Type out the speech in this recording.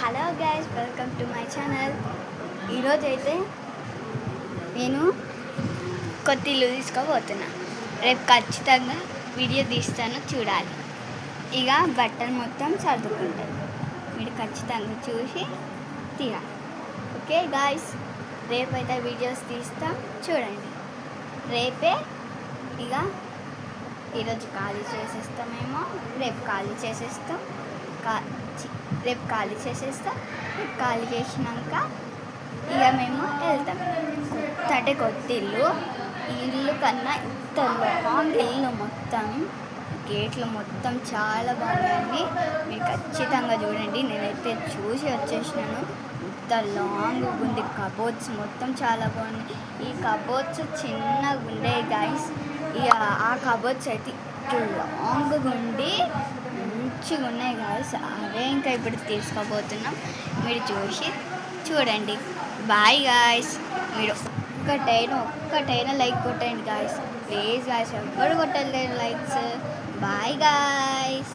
Hello guys, welcome to my channel. ఈరోజు అయితే నేను కొత్త ఇల్లు తీసుకోబోతున్నా. రేపు ఖచ్చితంగా వీడియో తీస్తాను, చూడాలి. ఇక బట్టలు మొత్తం సర్దుకుంటాను, మీరు ఖచ్చితంగా చూసి తీయాలి. ఓకే గాయస్, రేపైతే వీడియోస్ తీస్తాం, చూడండి. రేపే ఇక ఈరోజు ఖాళీ చేసేస్తామేమో, రేపు ఖాళీ చేసేస్తాం. రేపు ఖాళీ చేసేస్తాం. ఖాళీ చేసినాక ఇక మేము వెళ్తాం. కొత్త ఇల్లు. ఇల్లు కన్నా ఇంత లాంగ్ ఇల్లు, మొత్తం గేట్లు మొత్తం చాలా బాగున్నాయండి. మీరు ఖచ్చితంగా చూడండి. నేనైతే చూసి వచ్చేసినాను. ఇంత లాంగ్ ఉంది. కబోర్డ్స్ మొత్తం చాలా బాగున్నాయి. ఈ కబోర్డ్స్ చిన్నగా ఉండే గాయస్. ఇక ఆ కబోర్డ్స్ అయితే ఇట్లా లాంగ్గా ఉండి మంచిగా ఉన్నాయి గాయస్. అవే ఇంకా ఇప్పుడు తీసుకోబోతున్నాం. మీరు చూడండి. Bye guys. మీరు ఒక్కటైనా లైక్ కొట్టండి గాయస్, ప్లీజ్ గాయస్. ఎవ్వరు కొట్టలేదు లైక్స్. Bye guys.